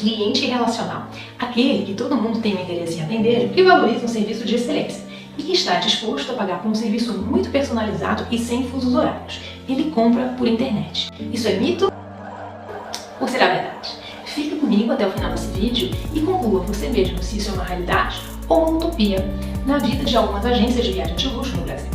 cliente relacional, aquele que todo mundo tem um interesse em atender e valoriza um serviço de excelência e que está disposto a pagar por um serviço muito personalizado e sem fusos horários. Ele compra por internet. Isso é mito ou será verdade? Fique comigo até o final desse vídeo e conclua você mesmo se isso é uma realidade ou uma utopia na vida de algumas agências de viagem de luxo no Brasil.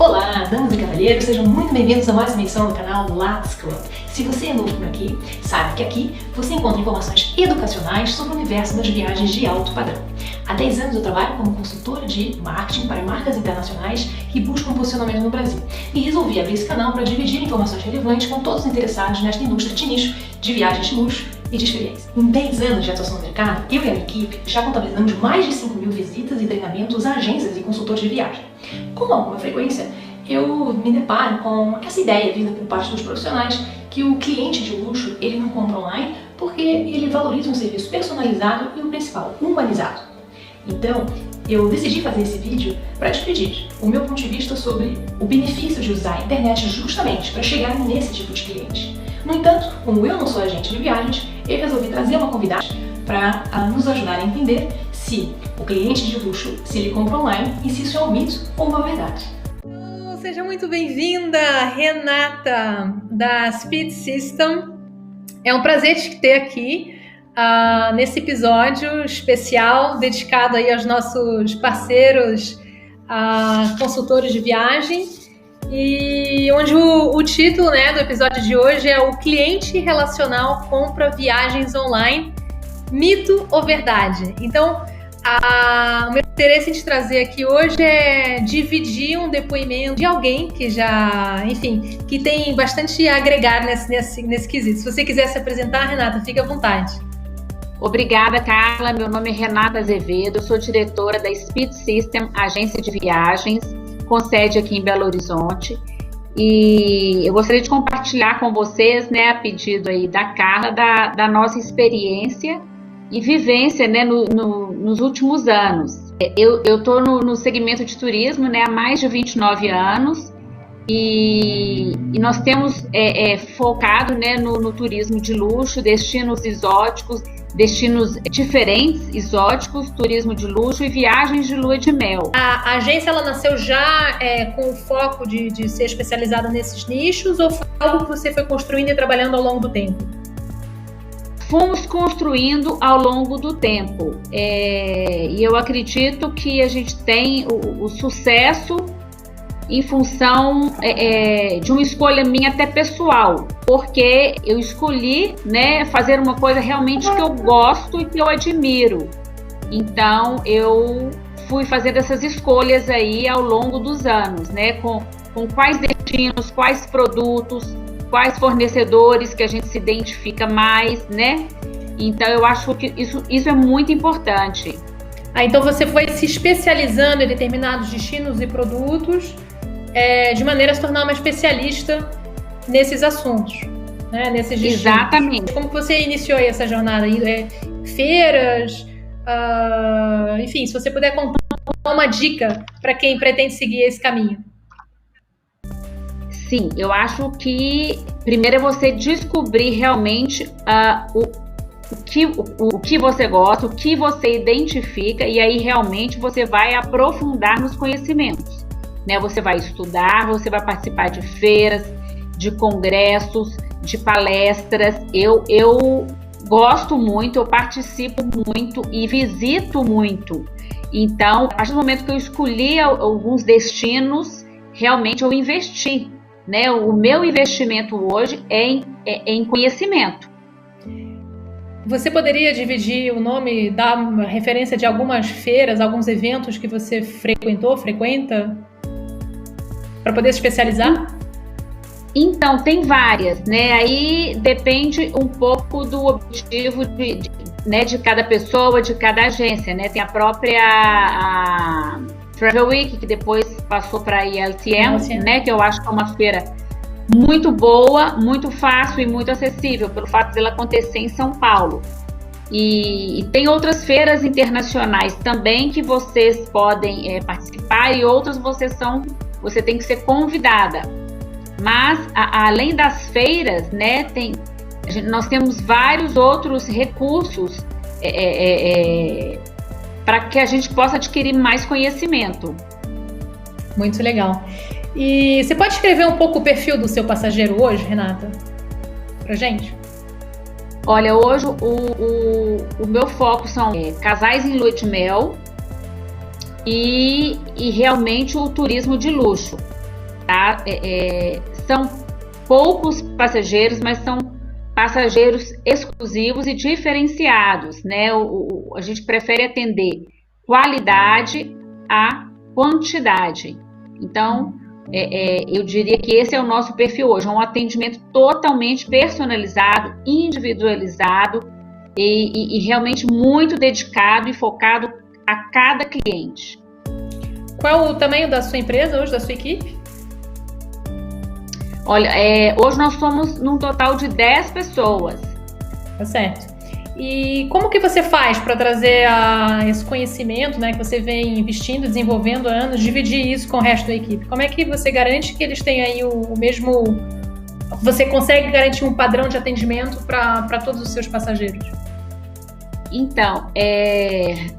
Olá, damas e cavalheiros, sejam muito bem-vindos a mais uma edição do canal Lattes Club. Se você é novo por aqui, sabe que aqui você encontra informações educacionais sobre o universo das viagens de alto padrão. Há 10 anos eu trabalho como consultora de marketing para marcas internacionais que buscam posicionamento no Brasil. E resolvi abrir esse canal para dividir informações relevantes com todos os interessados nesta indústria de nicho de viagens de luxo e de experiência. Em 10 anos de atuação no mercado, eu e a minha equipe já contabilizamos mais de 5.000 visitas e treinamentos a agências e consultores de viagem. Com alguma frequência, eu me deparo com essa ideia vinda por parte dos profissionais que o cliente de luxo ele não compra online porque ele valoriza um serviço personalizado e o principal, humanizado. Então, eu decidi fazer esse vídeo para dividir o meu ponto de vista sobre o benefício de usar a internet justamente para chegar nesse tipo de cliente. No entanto, como eu não sou agente de viagens, eu resolvi trazer uma convidada para nos ajudar a entender se o cliente de luxo, se ele compra online e se isso é um mito ou uma verdade. Seja muito bem-vinda, Renata, da Speed System. É um prazer te ter aqui nesse episódio especial dedicado aí aos nossos parceiros consultores de viagem e onde o título, né, do episódio de hoje é o cliente relacional compra viagens online, mito ou verdade? Então, o meu interesse em te trazer aqui hoje é dividir um depoimento de alguém que já, enfim, que tem bastante a agregar nesse quesito. Se você quiser se apresentar, Renata, fique à vontade. Obrigada, Carla. Meu nome é Renata Azevedo, eu sou diretora da Speed System, agência de viagens, com sede aqui em Belo Horizonte. E eu gostaria de compartilhar com vocês, né, a pedido aí da Carla, da nossa experiência e vivência, né, nos últimos anos. Eu estou no segmento de turismo, né, há mais de 29 anos e nós temos focado, né, no turismo de luxo, destinos exóticos, destinos diferentes, exóticos, turismo de luxo e viagens de lua de mel. A agência ela nasceu já com o foco de ser especializada nesses nichos ou foi algo que você foi construindo e trabalhando ao longo do tempo? Fomos construindo ao longo do tempo e eu acredito que a gente tem o sucesso em função de uma escolha minha até pessoal, porque eu escolhi, né, fazer uma coisa realmente que eu gosto e que eu admiro. Então eu fui fazendo essas escolhas aí ao longo dos anos, né, com quais destinos, quais produtos, quais fornecedores que a gente se identifica mais, né? Então eu acho que isso é muito importante. Então você foi se especializando em determinados destinos e produtos de maneira a se tornar uma especialista nesses assuntos, né? Nesses destinos. Exatamente. Como que você iniciou aí essa jornada? Feiras, enfim, se você puder contar uma dica para quem pretende seguir esse caminho. Sim, eu acho que primeiro é você descobrir realmente o que você gosta, o que você identifica, e aí realmente você vai aprofundar nos conhecimentos, né? Você vai estudar, você vai participar de feiras, de congressos, de palestras. Eu gosto muito, eu participo muito e visito muito. Então, a partir do momento que eu escolhi alguns destinos, realmente eu investi. Né, o meu investimento hoje é em conhecimento. Você poderia dividir o nome, dar uma referência de algumas feiras, alguns eventos que você frequenta, para poder se especializar? Então, tem várias, né? Aí depende um pouco do objetivo de cada pessoa, de cada agência, né? Tem a própria Travel Week, que depois passou para a ILTM, né, que eu acho que é uma feira muito boa, muito fácil e muito acessível, pelo fato de ela acontecer em São Paulo. E tem outras feiras internacionais também que vocês podem participar e outras vocês são você tem que ser convidada. Mas, além das feiras, né, nós temos vários outros recursos para que a gente possa adquirir mais conhecimento. Muito legal. E você pode escrever um pouco o perfil do seu passageiro hoje, Renata? Pra gente? Olha, hoje o meu foco são casais em lua de mel e realmente o turismo de luxo. Tá? São poucos passageiros, mas são passageiros exclusivos e diferenciados, né? A gente prefere atender qualidade a quantidade. Então, eu diria que esse é o nosso perfil hoje, um atendimento totalmente personalizado, individualizado e realmente muito dedicado e focado a cada cliente. Qual é o tamanho da sua empresa hoje, da sua equipe? Olha, hoje nós somos num total de 10 pessoas. Tá certo. E como que você faz para trazer esse conhecimento, né, que você vem investindo, desenvolvendo há anos, dividir isso com o resto da equipe? Como é que você garante que eles tenham aí o mesmo... Você consegue garantir um padrão de atendimento para todos os seus passageiros? Então,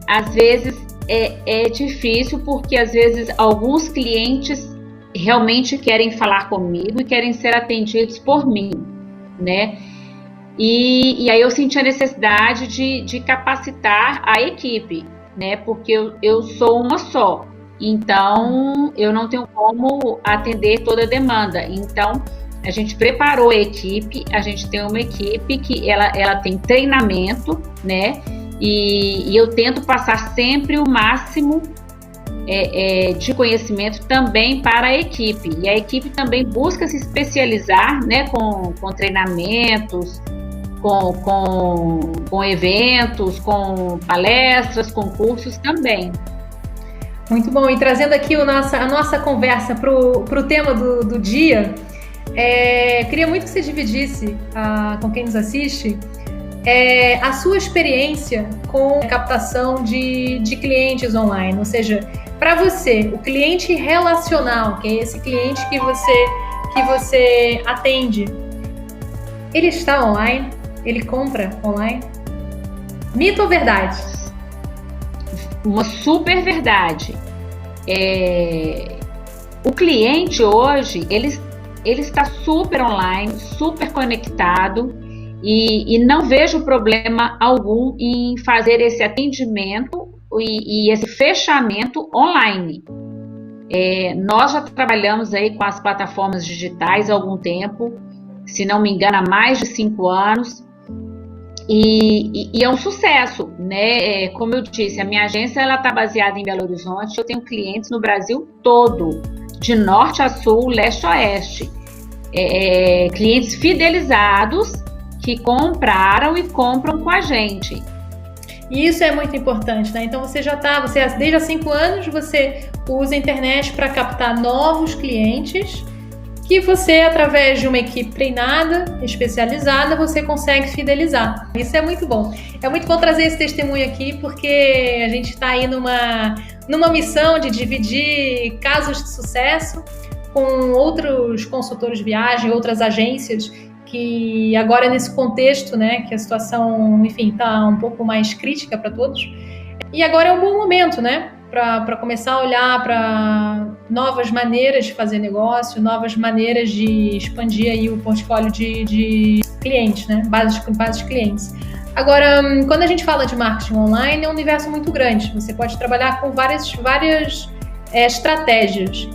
às vezes é difícil porque às vezes alguns clientes realmente querem falar comigo e querem ser atendidos por mim, né? E aí eu senti a necessidade de capacitar a equipe, né? Porque eu sou uma só, então eu não tenho como atender toda a demanda. Então a gente preparou a equipe, a gente tem uma equipe que ela tem treinamento, né? E eu tento passar sempre o máximo de conhecimento também para a equipe. E a equipe também busca se especializar, né, com treinamentos, com eventos, com palestras, com cursos também. Muito bom. E trazendo aqui a nossa conversa para o tema do dia, queria muito que você dividisse com quem nos assiste a sua experiência com a captação de clientes online, ou seja, para você, o cliente relacional, que é esse cliente que você atende, ele está online? Ele compra online? Mito ou verdade? Uma super verdade. O cliente hoje, ele está super online, super conectado e não vejo problema algum em fazer esse atendimento e esse fechamento online. Nós já trabalhamos aí com as plataformas digitais há algum tempo, se não me engano há mais de 5 anos, e é um sucesso, né? Como eu disse, a minha agência está baseada em Belo Horizonte, eu tenho clientes no Brasil todo, de norte a sul, leste a oeste, clientes fidelizados que compraram e compram com a gente. E isso é muito importante, né? Então você desde há 5 anos, você usa a internet para captar novos clientes que você, através de uma equipe treinada, especializada, você consegue fidelizar. Isso é muito bom. É muito bom trazer esse testemunho aqui, porque a gente está aí numa missão de dividir casos de sucesso com outros consultores de viagem, outras agências, que agora nesse contexto, né, que a situação, enfim, está um pouco mais crítica para todos. E agora é um bom momento, né, para começar a olhar para novas maneiras de fazer negócio, novas maneiras de expandir aí o portfólio de clientes, né, base de clientes. Agora, quando a gente fala de marketing online, é um universo muito grande. Você pode trabalhar com várias estratégias.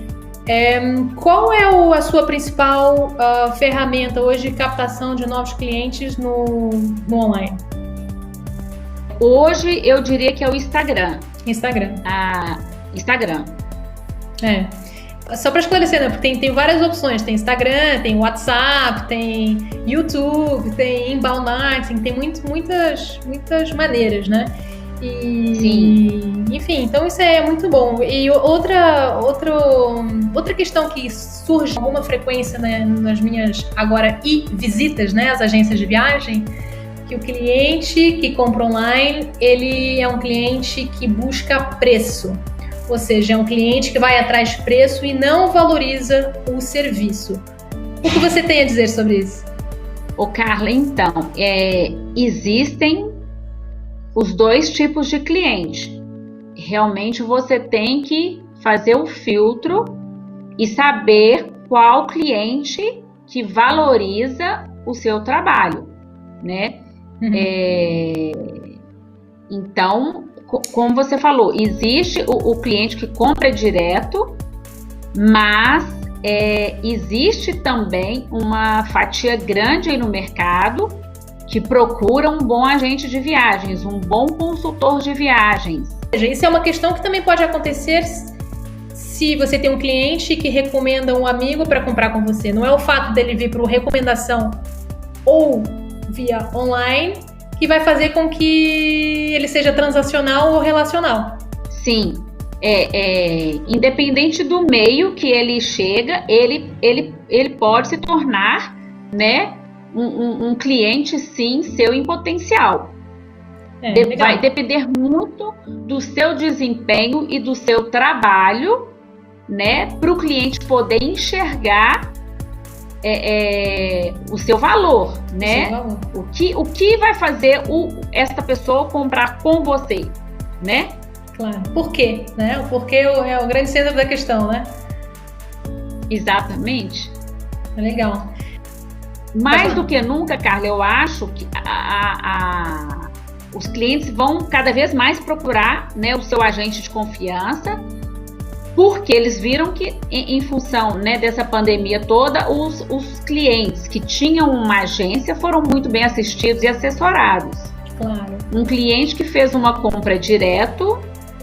Qual é a sua principal ferramenta hoje de captação de novos clientes no online? Hoje eu diria que é o Instagram. Instagram. Instagram. Só para esclarecer, né? Porque tem várias opções. Tem Instagram, tem WhatsApp, tem YouTube, tem inbound marketing, tem muitas maneiras, né? Sim. Enfim, então isso é muito bom. E outra questão que surge com alguma frequência, né, nas minhas agora visitas, né, às agências de viagem, que o cliente que compra online, ele é um cliente que busca preço. ou seja, é um cliente que vai atrás de preço e não valoriza o serviço. O que você tem a dizer sobre isso? Ô Carla, então, existem os dois tipos de cliente. Realmente você tem que fazer o filtro e saber qual cliente que valoriza o seu trabalho, né? Então, como você falou, existe o cliente que compra direto, mas existe também uma fatia grande aí no mercado que procura um bom agente de viagens, um bom consultor de viagens. Isso é uma questão que também pode acontecer se você tem um cliente que recomenda um amigo para comprar com você. Não é o fato dele vir por recomendação ou via online que vai fazer com que ele seja transacional ou relacional. Sim, independente do meio que ele chega, ele pode se tornar, né, um cliente, sim, seu em potencial. Vai depender muito do seu desempenho e do seu trabalho, né, para o cliente poder enxergar o seu valor, né? O que vai fazer essa pessoa comprar com você, né? Claro. Por quê? Né? O porquê é o grande centro da questão, né? Exatamente. Legal. Mais do que nunca, Carla, eu acho que os clientes vão cada vez mais procurar, né, o seu agente de confiança, porque eles viram que, em função, né, dessa pandemia toda, os clientes que tinham uma agência foram muito bem assistidos e assessorados. Claro. Um cliente que fez uma compra direto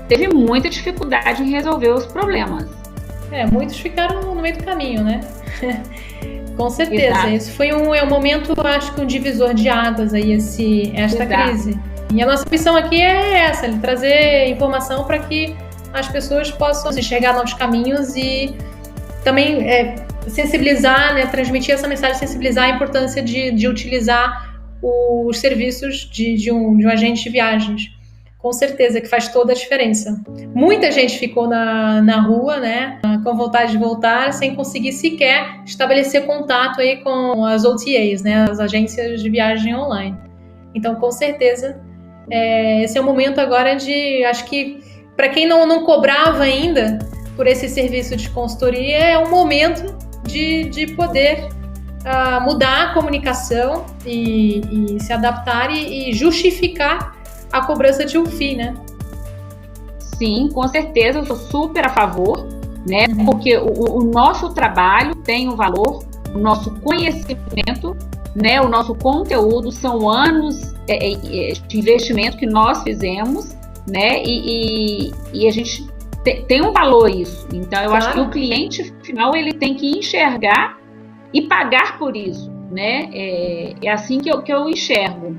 teve muita dificuldade em resolver os problemas. Muitos ficaram no meio do caminho, né? Com certeza. Exato. Esse foi um momento, eu acho que um divisor de águas aí, esta crise. E a nossa missão aqui é essa, trazer informação para que as pessoas possam enxergar novos caminhos e também sensibilizar, né, transmitir essa mensagem, sensibilizar a importância de utilizar os serviços de um agente de viagens. Com certeza que faz toda a diferença. Muita gente ficou na rua, né, com vontade de voltar, sem conseguir sequer estabelecer contato aí com as OTAs, né, as agências de viagem online. Então, com certeza, esse é o momento agora acho que para quem não cobrava ainda por esse serviço de consultoria, é um momento de poder mudar a comunicação e se adaptar e justificar a cobrança de um FII, né? Sim, com certeza, eu sou super a favor, né? Porque o nosso trabalho tem um valor, o nosso conhecimento, né? O nosso conteúdo são anos de investimento que nós fizemos, né? E a gente tem um valor isso. Então, eu acho que o cliente final ele tem que enxergar e pagar por isso, né? É assim que eu enxergo.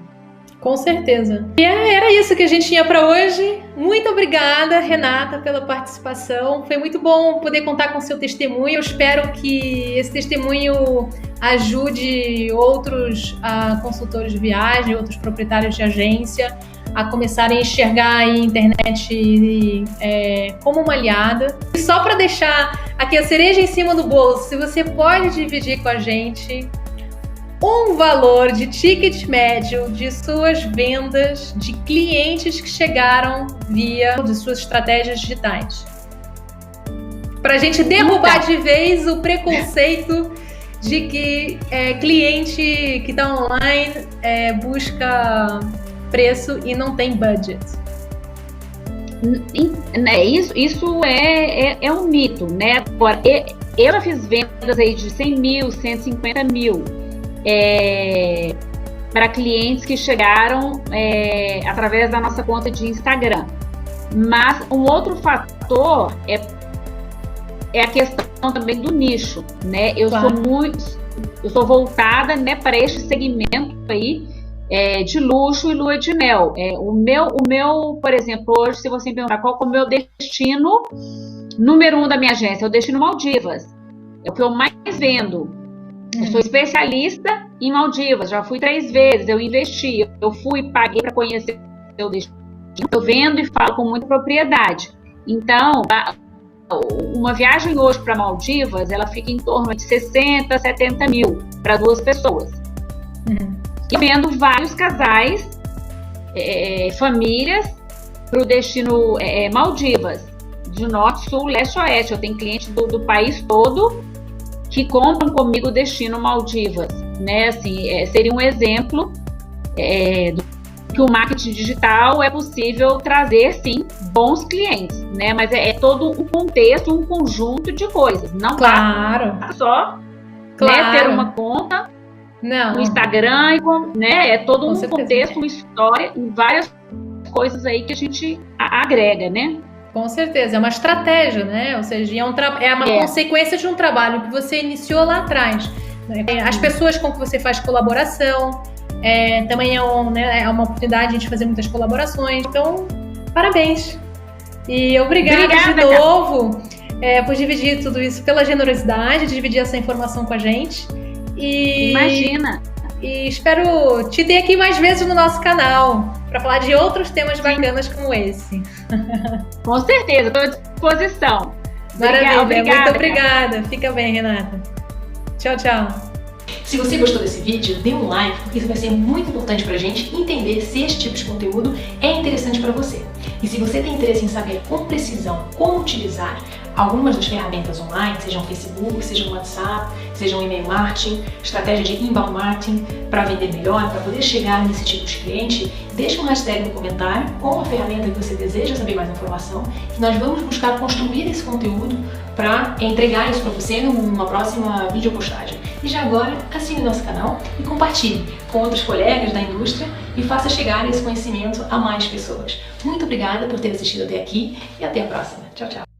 Com certeza. E era isso que a gente tinha para hoje. Muito obrigada, Renata, pela participação. Foi muito bom poder contar com o seu testemunho. Eu espero que esse testemunho ajude outros consultores de viagem, outros proprietários de agência a começarem a enxergar a internet como uma aliada. E só para deixar aqui a cereja em cima do bolo, se você pode dividir com a gente um valor de ticket médio de suas vendas de clientes que chegaram via de suas estratégias digitais. Para a gente derrubar de vez o preconceito de que cliente que está online busca preço e não tem budget. Isso é um mito, né? Agora, eu já fiz vendas aí de 100 mil, 150 mil. Para clientes que chegaram através da nossa conta de Instagram. Mas um outro fator é a questão também do nicho, né? Eu sou voltada, né, para este segmento aí de luxo e lua de mel. O meu, por exemplo, hoje, se você me perguntar qual é o meu destino número 1 da minha agência, é o destino Maldivas. É o que eu mais vendo. Eu sou especialista em Maldivas, já fui 3 vezes, eu investi, eu fui, paguei para conhecer o destino, eu vendo e falo com muita propriedade. Então, uma viagem hoje para Maldivas, ela fica em torno de 60, 70 mil para 2 pessoas. E vendo vários casais, famílias, para o destino Maldivas, de norte, sul, leste, oeste. Eu tenho clientes do país todo que compram comigo o destino Maldivas, né? Assim, seria um exemplo que o marketing digital é possível trazer, sim, bons clientes, né? Mas é todo um contexto, um conjunto de coisas. Não basta só ter uma conta no Instagram, né? É todo um contexto, uma história e várias coisas aí que a gente agrega, né? Com certeza, é uma estratégia, né? Ou seja, é uma consequência de um trabalho que você iniciou lá atrás. As pessoas com que você faz colaboração, também é uma oportunidade de a gente fazer muitas colaborações. Então, parabéns! E obrigada de novo por dividir tudo isso, pela generosidade de dividir essa informação com a gente. Imagina! E espero te ter aqui mais vezes no nosso canal para falar de outros temas bacanas como esse. Com certeza, estou à disposição. Maravilha, muito obrigada. Fica bem, Renata. Tchau, tchau. Se você gostou desse vídeo, dê um like, porque isso vai ser muito importante pra gente entender se esse tipo de conteúdo é interessante para você. E se você tem interesse em saber com precisão como utilizar algumas das ferramentas online, seja um Facebook, seja um WhatsApp, seja um e-mail marketing, estratégia de inbound marketing para vender melhor, para poder chegar nesse tipo de cliente, deixa um hashtag no comentário com a ferramenta que você deseja saber mais informação, que nós vamos buscar construir esse conteúdo para entregar isso para você numa próxima videopostagem. E já agora, assine o nosso canal e compartilhe com outros colegas da indústria e faça chegar esse conhecimento a mais pessoas. Muito obrigada por ter assistido até aqui e até a próxima. Tchau, tchau.